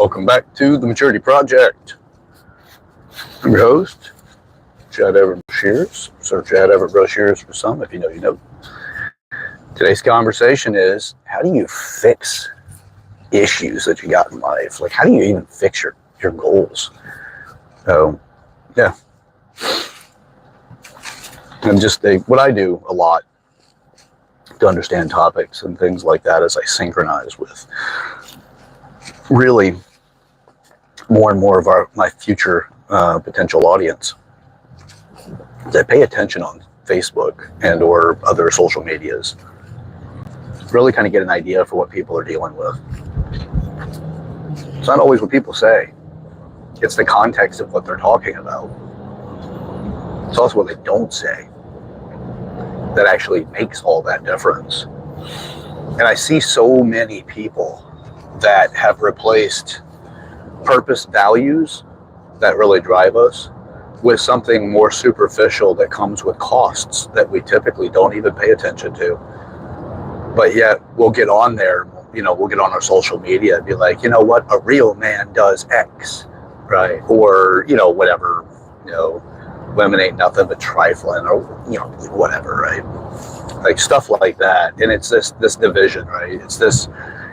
Welcome back to the Maturity Project. I'm your host, Chad Everett Broshears. Sir Chad Everett Broshears for some, if you know, you know. Today's conversation is, how do you fix issues that you got in life? Like, how do you even fix your goals? So, yeah. And just what I do a lot to understand topics and things like that is I synchronize with really more and more of my future potential audience that pay attention on Facebook and or other social medias. Really kind of get an idea for what people are dealing with. It's not always what people say. It's the context of what they're talking about. It's also what they don't say that actually makes all that difference. And I see so many people that have replaced purpose, values that really drive us with something more superficial that comes with costs that we typically don't even pay attention to. But yet we'll get on there, we'll get on our social media and be like, you know what, a real man does X, right? Or, whatever, women ain't nothing but trifling or, whatever, right? Like stuff like that. And it's this division, right?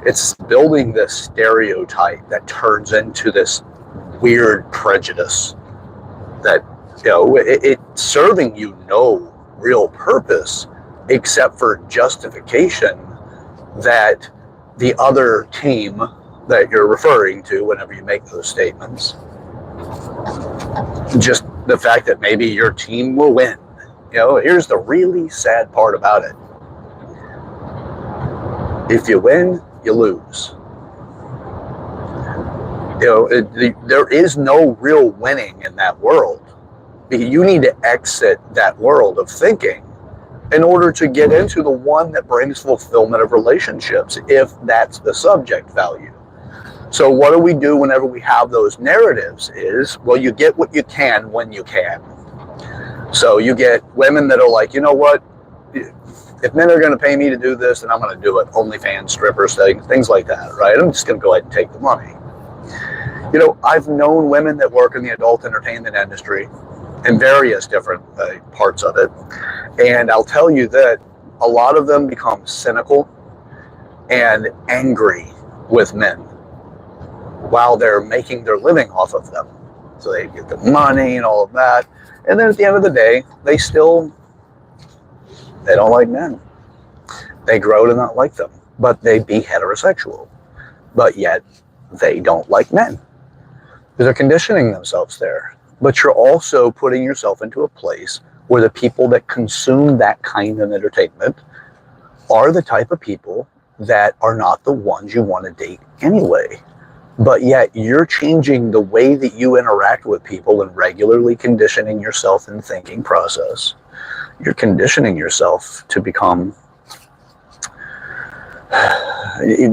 It's building this stereotype that turns into this weird prejudice that, it's serving you no real purpose except for justification that the other team that you're referring to whenever you make those statements, just the fact that maybe your team will win. Here's the really sad part about it. If you win, you lose. There is no real winning in that world. You need to exit that world of thinking in order to get into the one that brings fulfillment of relationships, if that's the subject value. So what do we do whenever we have those narratives is, well, you get what you can when you can. So you get women that are like, you know what, if men are going to pay me to do this, then I'm going to do it. OnlyFans, strippers, things like that, right? I'm just going to go ahead and take the money. I've known women that work in the adult entertainment industry in various different parts of it. And I'll tell you that a lot of them become cynical and angry with men while they're making their living off of them. So they get the money and all of that. And then at the end of the day, they don't like men. They grow to not like them, but they be heterosexual. But yet they don't like men. Because they're conditioning themselves there. But you're also putting yourself into a place where the people that consume that kind of entertainment are the type of people that are not the ones you want to date anyway. But yet you're changing the way that you interact with people and regularly conditioning yourself in the thinking process. You're conditioning yourself to become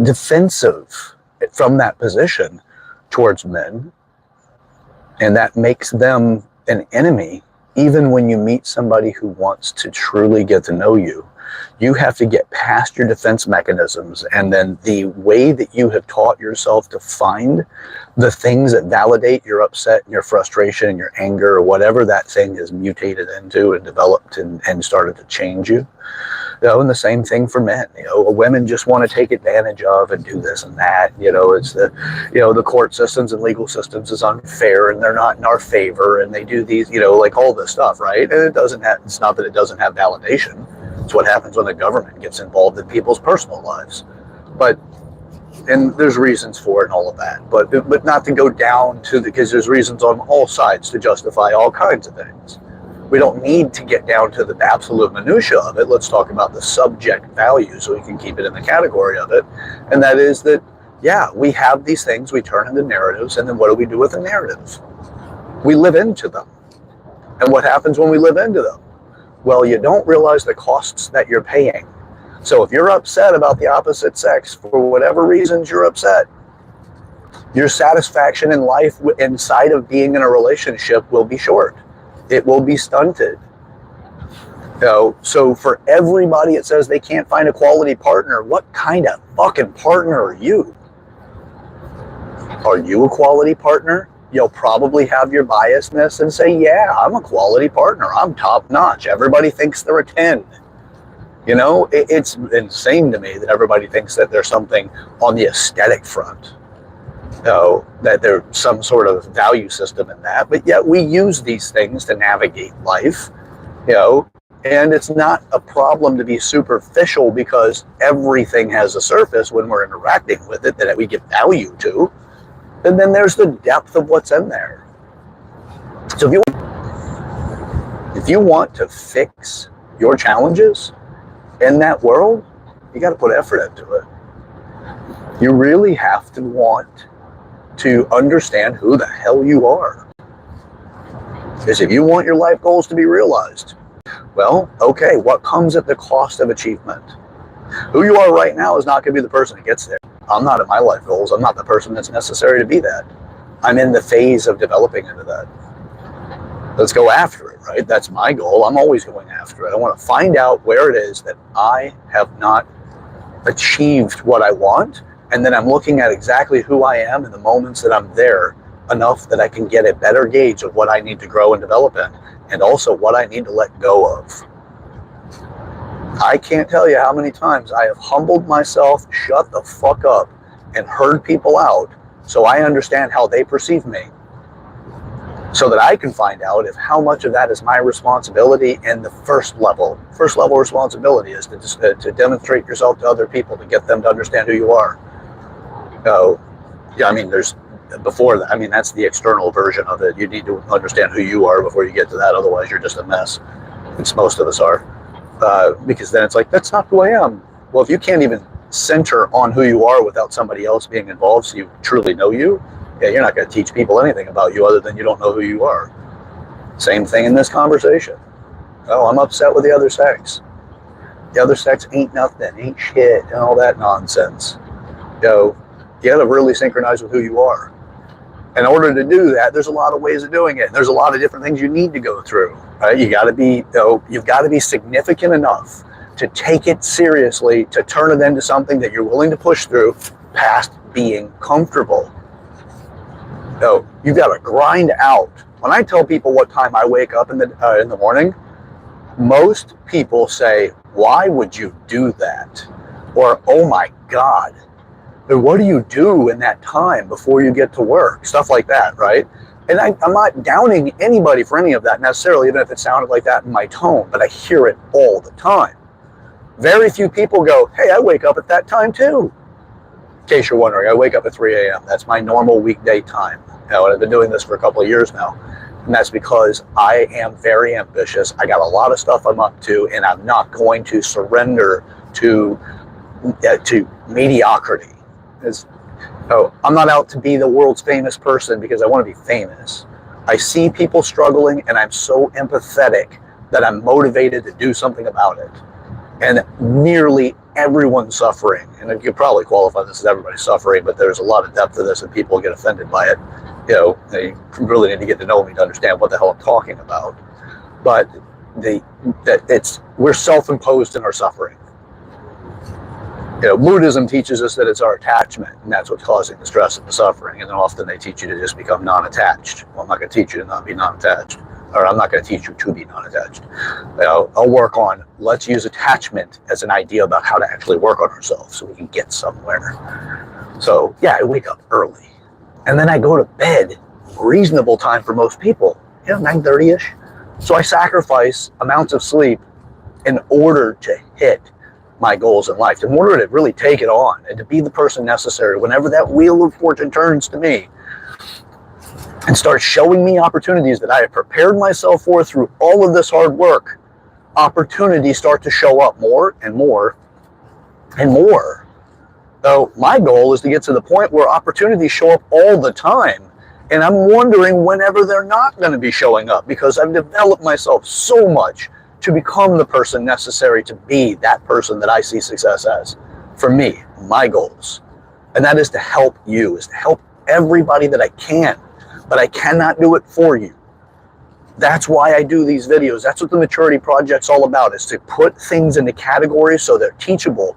defensive from that position towards men. And that makes them an enemy. Even when you meet somebody who wants to truly get to know you, you have to get past your defense mechanisms. And then the way that you have taught yourself to find the things that validate your upset and your frustration and your anger or whatever that thing has mutated into and developed and started to change you. And the same thing for men. Women just want to take advantage of and do this and that. It's the court systems and legal systems is unfair and they're not in our favor and they do these, like all this stuff, right? And it's not that it doesn't have validation. It's what happens when the government gets involved in people's personal lives. And there's reasons for it and all of that. But not to go down to because there's reasons on all sides to justify all kinds of things. We don't need to get down to the absolute minutia of it. Let's talk about the subject value so we can keep it in the category of it. And that is that, yeah, we have these things, we turn into narratives, and then what do we do with the narrative? We live into them. And what happens when we live into them? Well, you don't realize the costs that you're paying. So if you're upset about the opposite sex, for whatever reasons you're upset, your satisfaction in life inside of being in a relationship will be short. It will be stunted. So for everybody that says they can't find a quality partner, what kind of fucking partner are you? Are you a quality partner? You'll probably have your biasness and say, yeah, I'm a quality partner. I'm top notch. Everybody thinks they're a 10. You know, it's insane to me that everybody thinks that there's something on the aesthetic front. You know, that there's some sort of value system in that. But yet we use these things to navigate life, you know, and it's not a problem to be superficial because everything has a surface when we're interacting with it that we give value to. And then there's the depth of what's in there. So if you want to fix your challenges in that world, you got to put effort into it. You really have to want to understand who the hell you are. Because if you want your life goals to be realized, well, okay, what comes at the cost of achievement? Who you are right now is not going to be the person that gets there. I'm not at my life goals. I'm not the person that's necessary to be that. I'm in the phase of developing into that. Let's go after it, right? That's my goal. I'm always going after it. I want to find out where it is that I have not achieved what I want, and then I'm looking at exactly who I am in the moments that I'm there enough that I can get a better gauge of what I need to grow and develop in, and also what I need to let go of. I can't tell you how many times I have humbled myself, shut the fuck up, and heard people out so I understand how they perceive me, so that I can find out if how much of that is my responsibility. And the first level responsibility is to demonstrate yourself to other people, to get them to understand who you are. So, yeah, I mean, there's before that. I mean, that's the external version of it. You need to understand who you are before you get to that. Otherwise, you're just a mess. Which most of us are. Because then it's like, that's not who I am. Well, if you can't even center on who you are without somebody else being involved so you truly know you, yeah, you're not going to teach people anything about you other than you don't know who you are. Same thing in this conversation. Oh, I'm upset with the other sex. The other sex ain't nothing, ain't shit, and all that nonsense. You know, you got to really synchronize with who you are. In order to do that, there's a lot of ways of doing it. There's a lot of different things you need to go through. Right? You got to be, you've got to be significant enough to take it seriously, to turn it into something that you're willing to push through past being comfortable. So you've got to grind out. When I tell people what time I wake up in the morning, most people say, "Why would you do that?" Or, "Oh my God, what do you do in that time before you get to work?" Stuff like that, right? And I'm not downing anybody for any of that necessarily, even if it sounded like that in my tone, but I hear it all the time. Very few people go, "Hey, I wake up at that time too." In case you're wondering, I wake up at 3 a.m. That's my normal weekday time. You know, and I've been doing this for a couple of years now. And that's because I am very ambitious. I got a lot of stuff I'm up to, and I'm not going to surrender to mediocrity. I'm not out to be the world's famous person because I want to be famous. I see people struggling, and I'm so empathetic that I'm motivated to do something about it. And nearly everyone's suffering. And you could probably qualify this as everybody's suffering, but there's a lot of depth to this, and people get offended by it. You know, they really need to get to know me to understand what the hell I'm talking about. But we're self-imposed in our suffering. You know, Buddhism teaches us that it's our attachment, and that's what's causing the stress and the suffering. And then often they teach you to just become non-attached. Well, I'm not going to teach you to not be non-attached, or I'm not going to teach you to be non-attached. You know, I'll work on, let's use attachment as an idea about how to actually work on ourselves so we can get somewhere. So yeah, I wake up early, and then I go to bed, reasonable time for most people, 9:30ish. So I sacrifice amounts of sleep in order to hit my goals in life, in order to really take it on and to be the person necessary whenever that wheel of fortune turns to me and starts showing me opportunities that I have prepared myself for through all of this hard work. Opportunities start to show up more and more and more. So my goal is to get to the point where opportunities show up all the time, and I'm wondering whenever they're not going to be showing up, because I've developed myself so much to become the person necessary to be that person that I see success as. For me, my goals. And that is to help you, is to help everybody that I can. But I cannot do it for you. That's why I do these videos. That's what the Maturity Project's all about, is to put things into categories so they're teachable,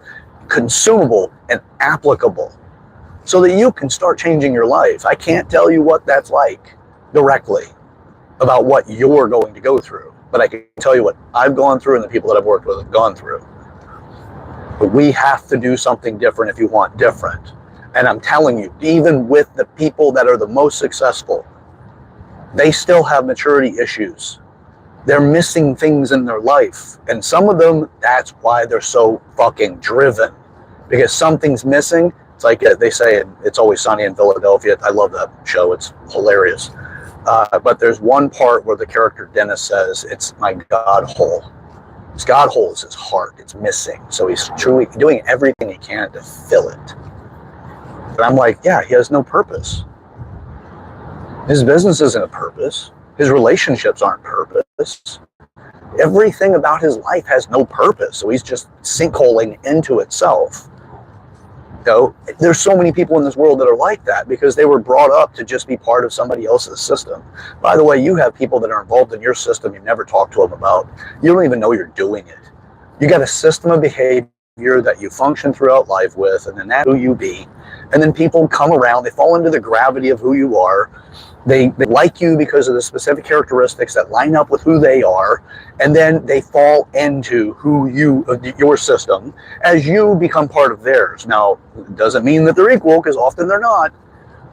consumable, and applicable. so that you can start changing your life. I can't tell you what that's like directly about what you're going to go through, but I can tell you what I've gone through and the people that I've worked with have gone through. But we have to do something different if you want different. And I'm telling you, even with the people that are the most successful, they still have maturity issues. They're missing things in their life. And some of them, that's why they're so fucking driven. Because something's missing. It's like they say, It's Always Sunny in Philadelphia. I love that show. It's hilarious. But there's one part where the character Dennis says, it's my God hole. His God hole is his heart. It's missing. So he's truly doing everything he can to fill it. And I'm like, yeah, he has no purpose. His business isn't a purpose. His relationships aren't purpose. Everything about his life has no purpose. So he's just sinkholing into itself. There's so many people in this world that are like that because they were brought up to just be part of somebody else's system. By the way, you have people that are involved in your system you never talk to them about. You don't even know you're doing it. You got a system of behavior that you function throughout life with, and then that's who you be. And then people come around, they fall into the gravity of who you are. They like you because of the specific characteristics that line up with who they are, and then they fall into your system as you become part of theirs. Now, it doesn't mean that they're equal, because often they're not,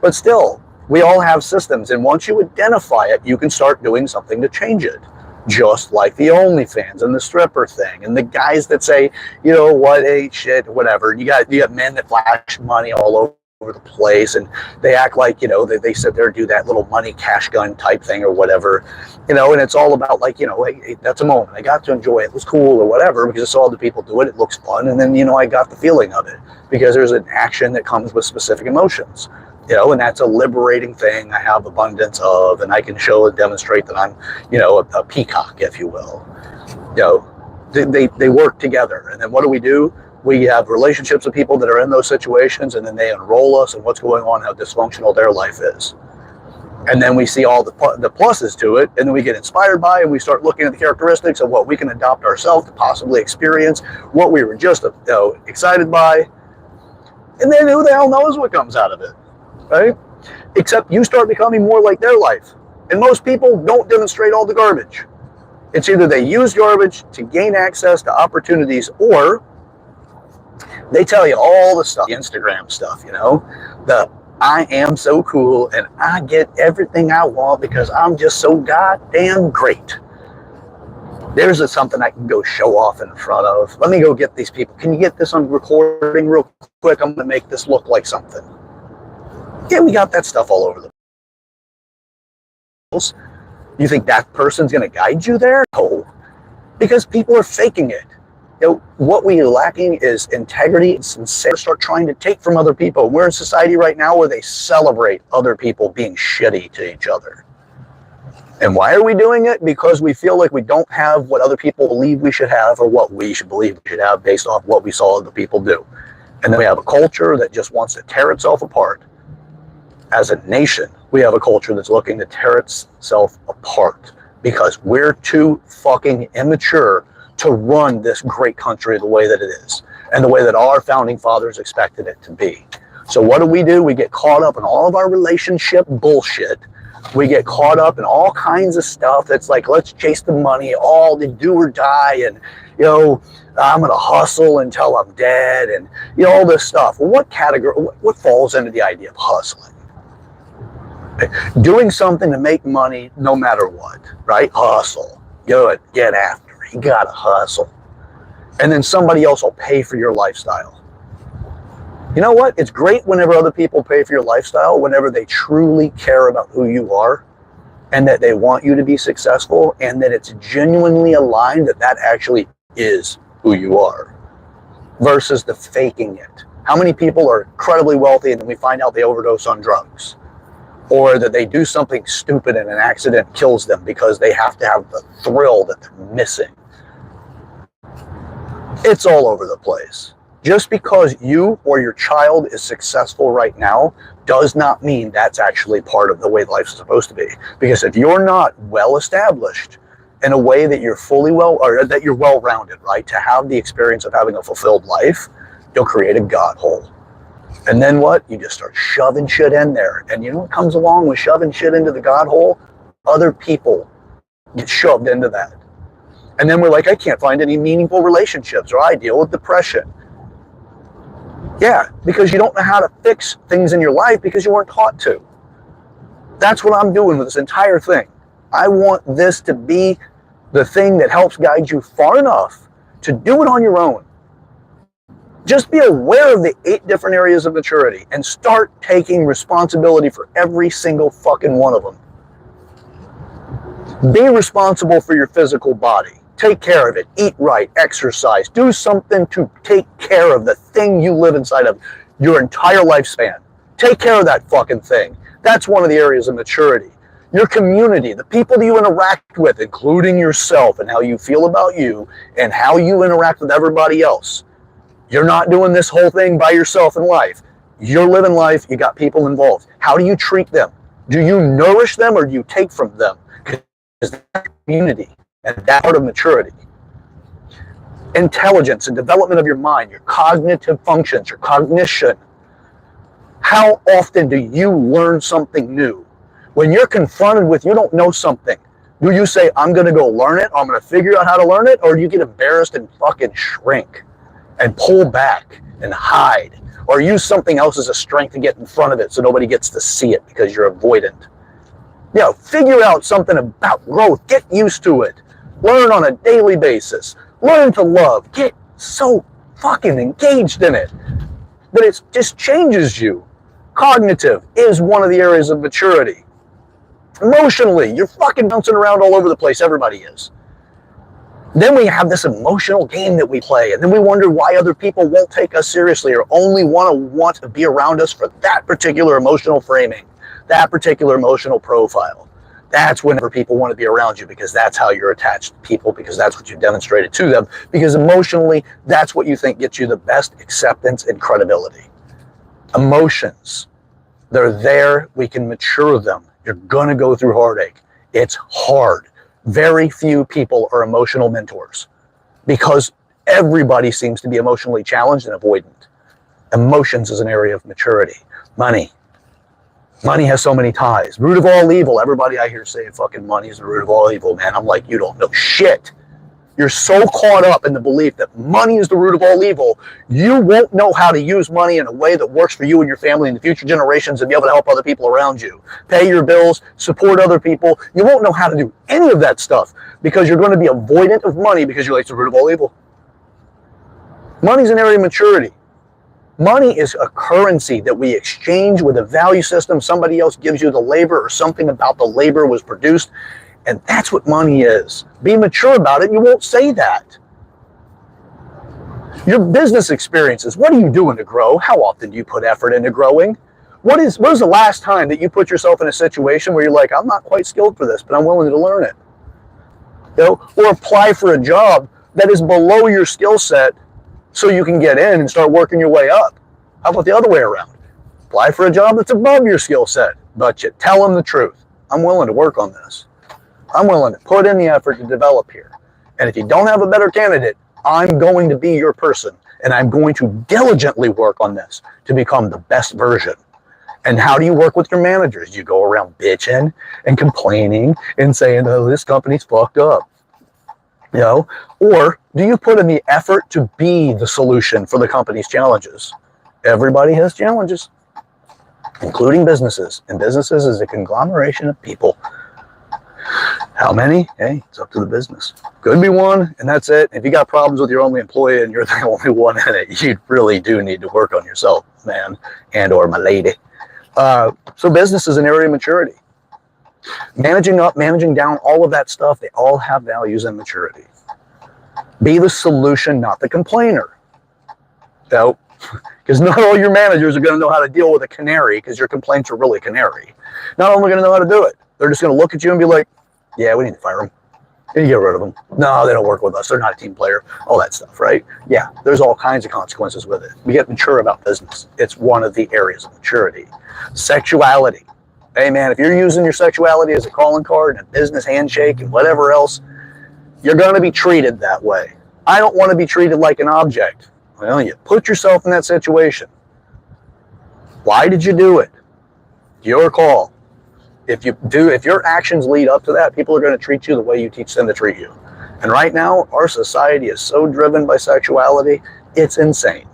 but still, we all have systems, and once you identify it, you can start doing something to change it. Just like the OnlyFans and the stripper thing, and the guys that say, you know what, ain't shit, whatever. You got men that flash money all over the place, and they act like, they sit there and do that little money cash gun type thing or whatever, and it's all about like, hey, that's a moment. I got to enjoy it. It was cool or whatever because I saw other people do it. It looks fun, and then I got the feeling of it because there's an action that comes with specific emotions. And that's a liberating thing I have abundance of, and I can show and demonstrate that I'm, a peacock, if you will. They work together. And then what do? We have relationships with people that are in those situations, and then they enroll us in what's going on, how dysfunctional their life is. And then we see all the pluses to it, and then we get inspired by it, and we start looking at the characteristics of what we can adopt ourselves to possibly experience what we were just excited by. And then who the hell knows what comes out of it? Right? Except you start becoming more like their life. And most people don't demonstrate all the garbage. It's either they use garbage to gain access to opportunities, or they tell you all the stuff, the Instagram stuff, the I am so cool and I get everything I want because I'm just so goddamn great. There's something I can go show off in front of. Let me go get these people. Can you get this on recording real quick? I'm going to make this look like something. Yeah, we got that stuff all over the place. You think that person's going to guide you there? No, because people are faking it. What we are lacking is integrity and sincerity. Start trying to take from other people. We're in society right now where they celebrate other people being shitty to each other. And why are we doing it? Because we feel like we don't have what other people believe we should have, or what we should believe we should have based off what we saw other people do. And then we have a culture that just wants to tear itself apart. As a nation, we have a culture that's looking to tear itself apart because we're too fucking immature to run this great country the way that it is and the way that our founding fathers expected it to be. So what do? We get caught up in all of our relationship bullshit. We get caught up in all kinds of stuff that's like, let's chase the money, all the do or die, and I'm going to hustle until I'm dead, and all this stuff. Well, what falls into the idea of hustling? Doing something to make money no matter what, right? Hustle. Good. Get after it. You gotta hustle. And then somebody else will pay for your lifestyle. You know what? It's great whenever other people pay for your lifestyle, whenever they truly care about who you are and that they want you to be successful and that it's genuinely aligned that actually is who you are versus the faking it. How many people are incredibly wealthy and then we find out they overdose on drugs? Or that they do something stupid and an accident kills them because they have to have the thrill that they're missing. It's all over the place. Just because you or your child is successful right now does not mean that's actually part of the way life is supposed to be. Because if you're not well established in a way that you're that you're well-rounded, right, to have the experience of having a fulfilled life, you'll create a God hole. And then what? You just start shoving shit in there. And you know what comes along with shoving shit into the God hole? Other people get shoved into that. And then we're like, I can't find any meaningful relationships, or I deal with depression. Yeah, because you don't know how to fix things in your life because you weren't taught to. That's what I'm doing with this entire thing. I want this to be the thing that helps guide you far enough to do it on your own. Just be aware of the 8 different areas of maturity and start taking responsibility for every single fucking one of them. Be responsible for your physical body. Take care of it. Eat right. Exercise. Do something to take care of the thing you live inside of your entire lifespan. Take care of that fucking thing. That's one of the areas of maturity. Your community, the people that you interact with, including yourself and how you feel about you and how you interact with everybody else. You're not doing this whole thing by yourself in life. You're living life. You got people involved. How do you treat them? Do you nourish them or do you take from them? Because that community and that part of maturity. Intelligence and development of your mind, your cognitive functions, your cognition. How often do you learn something new? When you're confronted with you don't know something, do you say, I'm going to go learn it, or I'm going to figure out how to learn it, or do you get embarrassed and fucking shrink and pull back and hide, or use something else as a strength to get in front of it so nobody gets to see it because you're avoidant? You know, figure out something about growth. Get used to it. Learn on a daily basis. Learn to love. Get so fucking engaged in it that it just changes you. Cognitive is one of the areas of maturity. Emotionally, you're fucking bouncing around all over the place. Everybody is. Then we have this emotional game that we play, and then we wonder why other people won't take us seriously or only want to be around us for that particular emotional framing, that particular emotional profile. That's whenever people want to be around you, because that's how you're attached to people, because that's what you demonstrated to them, because emotionally, that's what you think gets you the best acceptance and credibility. Emotions, they're there. We can mature them. You're going to go through heartache. It's hard. Very few people are emotional mentors because everybody seems to be emotionally challenged and avoidant. Emotions is an area of maturity. Money. Money has so many ties. Root of all evil. Everybody I hear say fucking money is the root of all evil, man. I'm like, you don't know shit. You're so caught up in the belief that money is the root of all evil, you won't know how to use money in a way that works for you and your family and the future generations and be able to help other people around you. Pay your bills, support other people. You won't know how to do any of that stuff because you're going to be avoidant of money because you're like, it's the root of all evil. Money's an area of maturity. Money is a currency that we exchange with a value system. Somebody else gives you the labor or something about the labor was produced. And that's what money is. Be mature about it. You won't say that. Your business experiences. What are you doing to grow? How often do you put effort into growing? When was the last time that you put yourself in a situation where you're like, I'm not quite skilled for this, but I'm willing to learn it? You know, or apply for a job that is below your skill set so you can get in and start working your way up. How about the other way around? Apply for a job that's above your skill set, but you tell them the truth. I'm willing to work on this. I'm willing to put in the effort to develop here. And if you don't have a better candidate, I'm going to be your person. And I'm going to diligently work on this to become the best version. And how do you work with your managers? You go around bitching and complaining and saying, oh, this company's fucked up. You know? Or do you put in the effort to be the solution for the company's challenges? Everybody has challenges, including businesses. And businesses is a conglomeration of people. How many? Hey, it's up to the business. Could be one, and that's it. If you got problems with your only employee and you're the only one in it, you really do need to work on yourself, man, and or my lady. So business is an area of maturity. Managing up, managing down, all of that stuff, they all have values and maturity. Be the solution, not the complainer. So, because not all your managers are going to know how to deal with a canary because your complaints are really canary. Not all are going to know how to do it. They're just going to look at you and be like, yeah, we need to fire them. We need to get rid of them. No, they don't work with us. They're not a team player. All that stuff, right? Yeah, there's all kinds of consequences with it. We get mature about business. It's one of the areas of maturity. Sexuality. Hey, man, if you're using your sexuality as a calling card and a business handshake and whatever else, you're going to be treated that way. I don't want to be treated like an object. Well, you put yourself in that situation. Why did you do it? Your call. If your actions lead up to that, people are going to treat you the way you teach them to treat you. And right now, our society is so driven by sexuality, it's insane.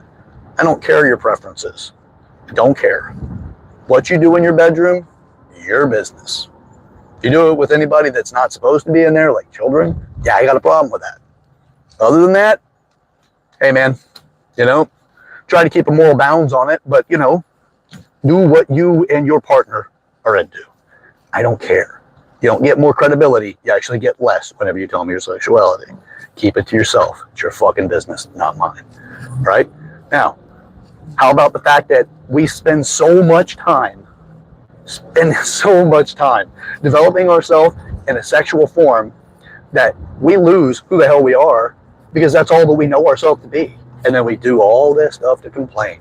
I don't care your preferences. Don't care. What you do in your bedroom, your business. If you do it with anybody that's not supposed to be in there, like children, yeah, I got a problem with that. Other than that, hey man, try to keep a moral bounds on it, but do what you and your partner are into. I don't care. You don't get more credibility. You actually get less whenever you tell me your sexuality. Keep it to yourself. It's your fucking business, not mine. Right? Now, how about the fact that we spend so much time developing ourselves in a sexual form that we lose who the hell we are because that's all that we know ourselves to be. And then we do all this stuff to complain.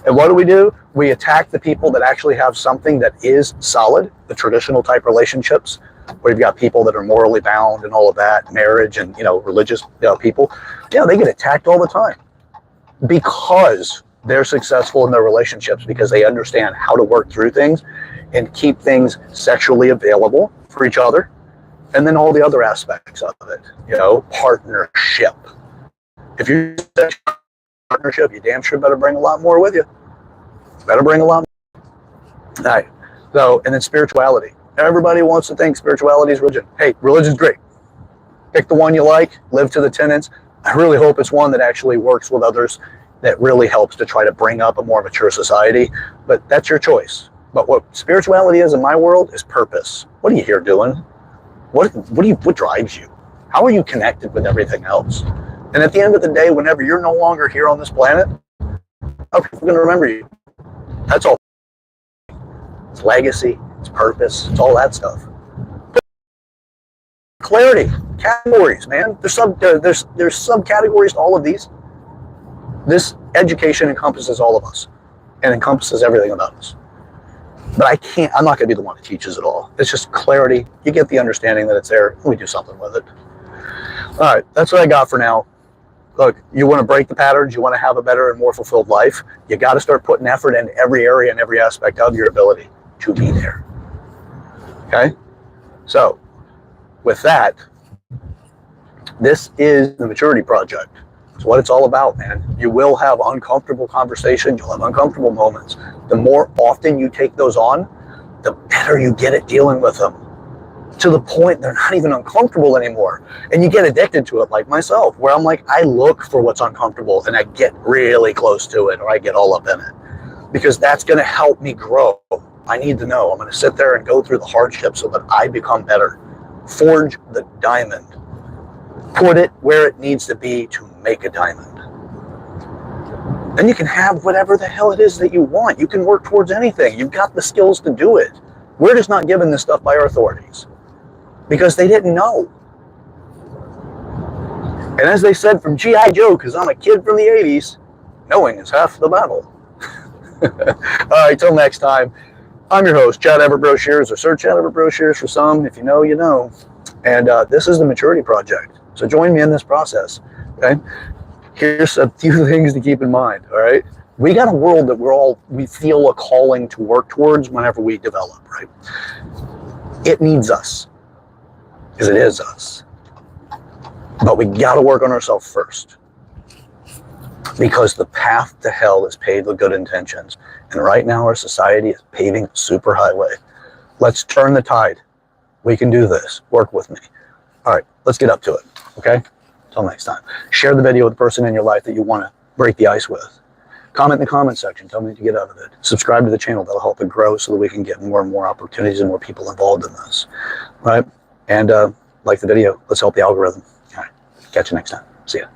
And what do? We attack the people that actually have something that is solid, the traditional type relationships, where you've got people that are morally bound and all of that, marriage and, religious people. Yeah, they get attacked all the time because they're successful in their relationships, because they understand how to work through things and keep things sexually available for each other. And then all the other aspects of it, partnership. If you're in a partnership, you damn sure better bring a lot more with you. Better bring a lot more. All right. So, and then spirituality. Everybody wants to think spirituality is religion. Hey, religion's great. Pick the one you like, live to the tenets. I really hope it's one that actually works with others, that really helps to try to bring up a more mature society. But that's your choice. But what spirituality is in my world is purpose. What are you here doing? What drives you? How are you connected with everything else? And at the end of the day, whenever you're no longer here on this planet, how are people going to remember you? That's all. It's legacy, it's purpose, it's all that stuff. Clarity, categories, man. There's subcategories to all of these. This education encompasses all of us and encompasses everything about us. But I'm not going to be the one that teaches it all. It's just clarity. You get the understanding that it's there, and we do something with it. All right, that's what I got for now. Look, you want to break the patterns, you want to have a better and more fulfilled life, you got to start putting effort in every area and every aspect of your ability to be there. Okay? So, with that, this is the Maturity Project. It's what it's all about, man. You will have uncomfortable conversations, you'll have uncomfortable moments. The more often you take those on, the better you get at dealing with them. To the point they're not even uncomfortable anymore. And you get addicted to it, like myself, where I'm like, I look for what's uncomfortable and I get really close to it, or I get all up in it. Because that's going to help me grow. I need to know. I'm going to sit there and go through the hardships so that I become better. Forge the diamond. Put it where it needs to be to make a diamond. Then you can have whatever the hell it is that you want. You can work towards anything. You've got the skills to do it. We're just not given this stuff by our authorities because they didn't know. And as they said from G.I. Joe, because I'm a kid from the 80s, knowing is half the battle. All right, till next time. I'm your host, Chad Everett Broshears, or Sir Chad Everett Broshears for some. If you know, you know. And this is the Maturity Project. So join me in this process. Okay? Here's a few things to keep in mind. All right? We got a world that we feel a calling to work towards whenever we develop, right? It needs us, because it is us. But we got to work on ourselves first, because the path to hell is paved with good intentions. And right now our society is paving a super highway. Let's turn the tide. We can do this. Work with me. All right, let's get up to it, okay? Until next time. Share the video with the person in your life that you want to break the ice with. Comment in the comment section. Tell me what you get out of it. Subscribe to the channel. That'll help it grow so that we can get more and more opportunities and more people involved in this. Right? And like the video. Let's help the algorithm. All right. Catch you next time. See ya.